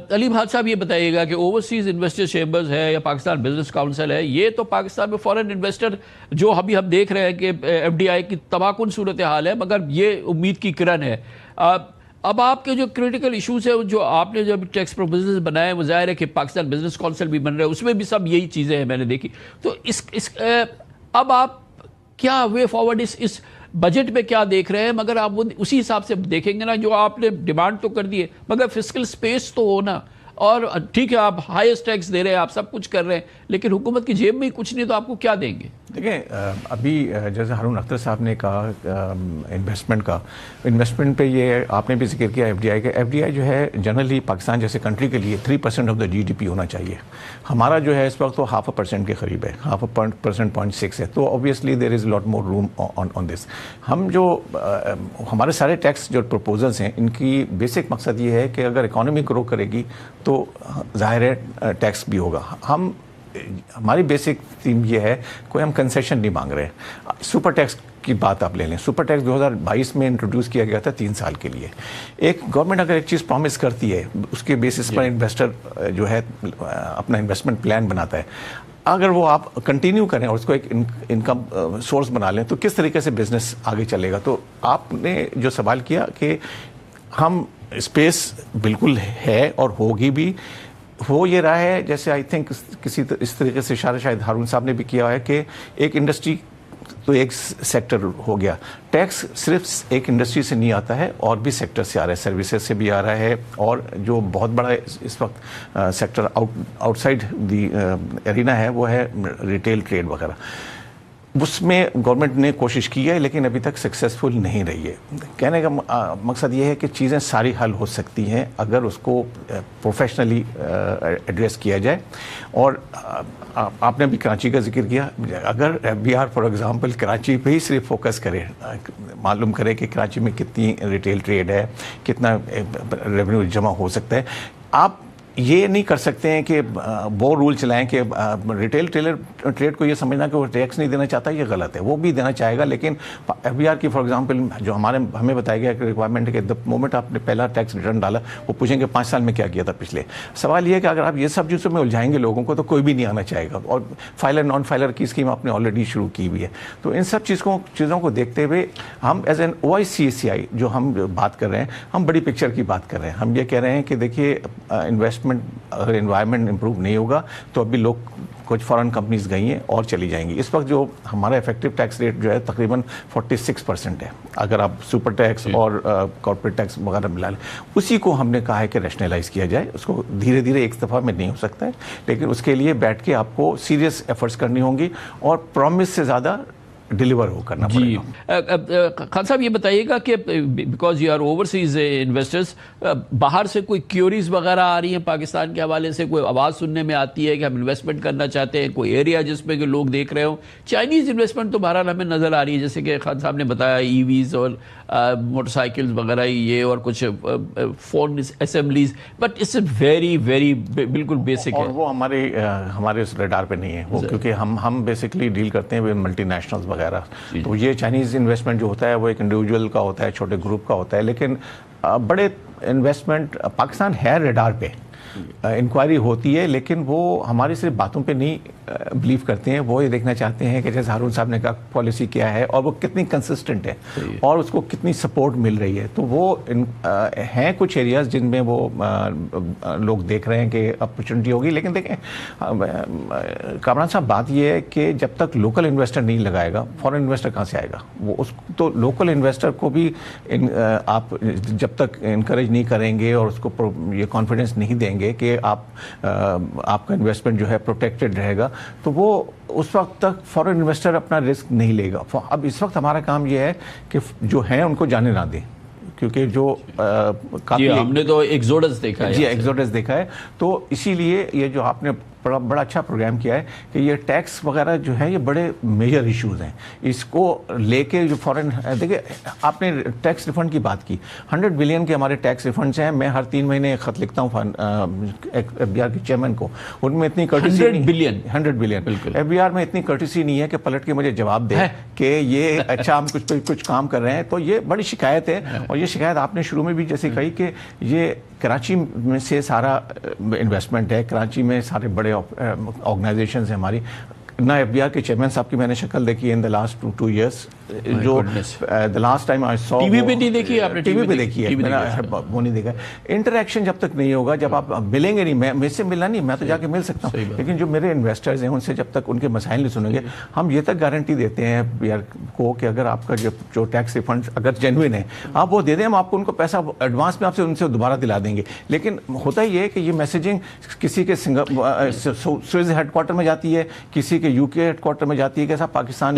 علی بھات صاحب یہ بتائیے گا کہ اوورسیز انویسٹر چیمبرز ہے یا پاکستان بزنس کاؤنسل ہے، یہ تو پاکستان میں فورن انویسٹر جو ابھی ہم دیکھ رہے ہیں کہ ایف ڈی آئی کی تباہ کن صورتحال ہے، مگر یہ امید کی کرن ہے۔ اب آپ کے جو کریٹیکل ایشوز ہیں جو آپ نے جب ٹیکس پروپوزلز بنائے، وہ ظاہر ہے کہ پاکستان بزنس کاؤنسل بھی بن رہا ہے، اس میں بھی سب یہی چیزیں ہیں میں نے دیکھی۔ تو اب آپ کیا وے فارورڈ اس بجٹ میں کیا دیکھ رہے ہیں؟ مگر آپ وہ اسی حساب سے دیکھیں گے نا، جو آپ نے ڈیمانڈ تو کر دی ہے مگر فسکل سپیس تو ہو نا۔ اور ٹھیک ہے آپ ہائیسٹ ٹیکس دے رہے ہیں، آپ سب کچھ کر رہے ہیں، لیکن حکومت کی جیب میں ہی کچھ نہیں تو آپ کو کیا دیں گے؟ دیکھیں ابھی جیسے ہارون اختر صاحب نے کہا انویسٹمنٹ پہ یہ آپ نے بھی ذکر کیا ایف ڈی آئی کا۔ ایف ڈی آئی جو ہے جنرلی پاکستان جیسے کنٹری کے لیے 3% of the G D P ہونا چاہیے۔ ہمارا جو ہے اس وقت وہ 0.5% کے قریب ہے، 0.5% ہے، تو obviously there is a lot more room on this۔ ہم جو ہمارے سارے ٹیکس جو پروپوزلس ہیں ان کی بیسک مقصد یہ ہے کہ اگر اکانومی گرو کرے گی تو ظاہر ہے ٹیکس بھی ہوگا۔ ہماری بیسک تھیم یہ ہے، کوئی ہم کنسیشن نہیں مانگ رہے۔ سپر ٹیکس کی بات آپ لے لیں، سپر ٹیکس 2022 میں انٹروڈیوس کیا گیا تھا 3 سال کے لیے۔ ایک گورنمنٹ اگر ایک چیز پرومس کرتی ہے اس کے بیسس پر انویسٹر جو ہے اپنا انویسٹمنٹ پلان بناتا ہے، اگر وہ آپ کنٹینیو کریں اور اس کو ایک انکم سورس بنا لیں تو کس طریقے سے بزنس آگے چلے گا۔ تو آپ نے جو سوال کیا کہ ہم اسپیس بالکل ہے اور ہوگی بھی، ہو یہ رہا ہے جیسے آئی تھنک اس طریقے سے اشارہ شاید ہارون صاحب نے بھی کیا ہے کہ ایک انڈسٹری تو ایک سیکٹر ہو گیا۔ ٹیکس صرف ایک انڈسٹری سے نہیں آتا ہے، اور بھی سیکٹر سے آ رہا ہے، سروسز سے بھی آ رہا ہے، اور جو بہت بڑا اس وقت سیکٹر آؤٹ سائڈ دی ایرینا ہے وہ ہے ریٹیل ٹریڈ وغیرہ۔ اس میں گورنمنٹ نے کوشش کی ہے لیکن ابھی تک سکسیسفل نہیں رہی ہے۔ کہنے کا مقصد یہ ہے کہ چیزیں ساری حل ہو سکتی ہیں اگر اس کو پروفیشنلی ایڈریس کیا جائے۔ اور آپ نے بھی کراچی کا ذکر کیا، اگر F B R for example Karachi پہ ہی صرف فوکس کرے، معلوم کرے کہ کراچی میں کتنی ریٹیل ٹریڈ ہے، کتنا ریونیو جمع ہو سکتا ہے۔ آپ یہ نہیں کر سکتے ہیں کہ وہ رول چلائیں کہ ریٹیل ٹریڈ کو یہ سمجھنا کہ وہ ٹیکس نہیں دینا چاہتا، یہ غلط ہے، وہ بھی دینا چاہے گا۔ لیکن ایف بی آر کی فار ایگزامپل جو ہمیں بتایا گیا کہ ریکوائرمنٹ ہے کہ دا مومنٹ آپ نے پہلا ٹیکس ریٹرن ڈالا وہ پوچھیں کہ 5 سال میں کیا کیا تھا پچھلے۔ سوال یہ ہے کہ اگر آپ یہ سب چیزوں میں الجھائیں گے لوگوں کو تو کوئی بھی نہیں آنا چاہے گا۔ اور فائلر نان فائلر کی اسکیم آپ نے آلریڈی شروع کی ہوئی ہے۔ تو ان سب چیزوں کو دیکھتے ہوئے ہم ایز این او آئی سی سی آئی جو ہم بات کر رہے ہیں، ہم بڑی پکچر کی بات کر رہے ہیں۔ ہم یہ کہہ رہے ہیں کہ دیکھیے انویسٹمنٹ اگر انوائرمنٹ امپروو نہیں ہوگا تو ابھی لوگ کچھ فارن کمپنیز گئی ہیں اور چلی جائیں گی۔ اس وقت جو ہمارا افیکٹو ٹیکس ریٹ جو ہے تقریباً 46% ہے، اگر آپ سپر ٹیکس اور کارپوریٹ ٹیکس وغیرہ ملا لیں۔ اسی کو ہم نے کہا ہے کہ ریشنلائز کیا جائے، اس کو دھیرے دھیرے ایک دفعہ میں نہیں ہو سکتا ہے، لیکن اس کے لیے بیٹھ کے آپ کو سیریس ایفرٹس کرنی ہوں گی اور پرومس سے زیادہ ڈیلیور ہو کرنا پڑے گا۔ خان صاحب یہ بتائیے گا کہ because you are overseas investors, باہر سے کوئی کیوریز وغیرہ آ رہی ہیں پاکستان کے حوالے سے، کوئی آواز سننے میں آتی ہے کہ ہم انویسٹمنٹ کرنا چاہتے ہیں، کوئی ایریا جس میں کہ لوگ دیکھ رہے ہوں؟ چائنیز انویسٹمنٹ تو بہرحال ہمیں نظر آ رہی ہے، جیسے کہ خان صاحب نے بتایا ای ویز اور موٹر سائیکلز وغیرہ یہ، اور کچھ فون اسمبلیز، بٹ اس ویری ویری بالکل بیسک ہے، اور وہ ہمارے اس ریڈار پہ نہیں ہے وہ، کیونکہ ہم بیسکلی ڈیل کرتے ہیں ملٹی نیشنلز وغیرہ۔ تو یہ چائنیز انویسٹمنٹ جو ہوتا ہے وہ ایک انڈیویجول کا ہوتا ہے، چھوٹے گروپ کا ہوتا ہے، لیکن بڑے انویسٹمنٹ پاکستان ہے ریڈار پہ، انکوائری ہوتی ہے، لیکن وہ ہماری صرف باتوں پہ نہیں بلیو کرتے ہیں، وہ یہ دیکھنا چاہتے ہیں کہ جیسے ہارون صاحب نے کہا پالیسی کیا ہے اور وہ کتنی کنسسٹنٹ ہے اور اس کو کتنی سپورٹ مل رہی ہے۔ تو وہ ہیں کچھ ایریاز جن میں وہ لوگ دیکھ رہے ہیں کہ اپرچونٹی ہوگی، لیکن دیکھیں کامران صاحب بات یہ ہے کہ جب تک لوکل انویسٹر نہیں لگائے گا فورن انویسٹر کہاں سے آئے گا؟ وہ اس تو لوکل انویسٹر کو بھی آپ جب تک انکریج نہیں کریں گے اور اس کو یہ کانفیڈنس نہیں دیں گے کہ آپ کا انویسٹمنٹ جو ہے پروٹیکٹڈ رہے گا، تو وہ اس وقت تک فورن انویسٹر اپنا رسک نہیں لے گا۔ اب اس وقت ہمارا کام یہ ہے کہ جو ہیں ان کو جانے نہ دیں، کیونکہ جو کافی ہم نے تو ایگزوڈس دیکھا ہے، ایگزوڈس دیکھا ہے، تو اسی لیے یہ جو آپ نے بڑا اچھا پروگرام کیا ہے کہ یہ ٹیکس وغیرہ جو ہے یہ بڑے میجر ایشوز ہیں، اس کو لے کے جو فورن دیکھیں آپ نے ٹیکس ریفنڈ کی بات کی، 100 بلین کے ہمارے ٹیکس ریفنڈس ہیں. میں ہر 3 مہینے خط لکھتا ہوں ایف بی آر کے چیئرمین کو، ان میں اتنی کرٹیسی 100 بلین ایف بی آر میں اتنی کرٹیسی نہیں ہے کہ پلٹ کے مجھے جواب دے کہ یہ اچھا ہم کچھ کام کر رہے ہیں. تو یہ بڑی شکایت ہے، اور یہ شکایت آپ نے شروع میں بھی جیسے کہی کہ یہ کراچی میں سے سارا انویسٹمنٹ ہے، کراچی میں سارے بڑے آرگنائزیشنز ہیں ہماری. نہ ایف بی آر کے چیئرمین صاحب کی میں نے شکل دیکھی ہے ان دا لاسٹ 2 ایئرس، جو the last time I so T V پہ نہیں دیکھی آپ نے؟ ٹی وی پہ دیکھی ہے، وہ نہیں دیکھا. انٹریکشن جب تک نہیں ہوگا، جب آپ ملیں گے نہیں، میں سے ملنا نہیں، میں تو جا کے مل سکتا ہوں، لیکن جو میرے انویسٹرز ہیں ان سے جب تک ان کے مسائل نہیں سنیں گے، ہم یہ تک گارنٹی دیتے ہیں یار کو کہ اگر آپ کا جو ٹیکس ریفنڈ اگر جینوئن ہے آپ وہ دے دیں، ہم آپ کو ان کو پیسہ ایڈوانس میں آپ سے ان سے دوبارہ دلا دیں گے. لیکن ہوتا یہ ہے کہ یہ میسیجنگ کسی کے سوئز ہیڈ کوارٹر میں جاتی ہے، کسی کے یو کے ہیڈ کوارٹر میں جاتی ہے کہ صاحب پاکستان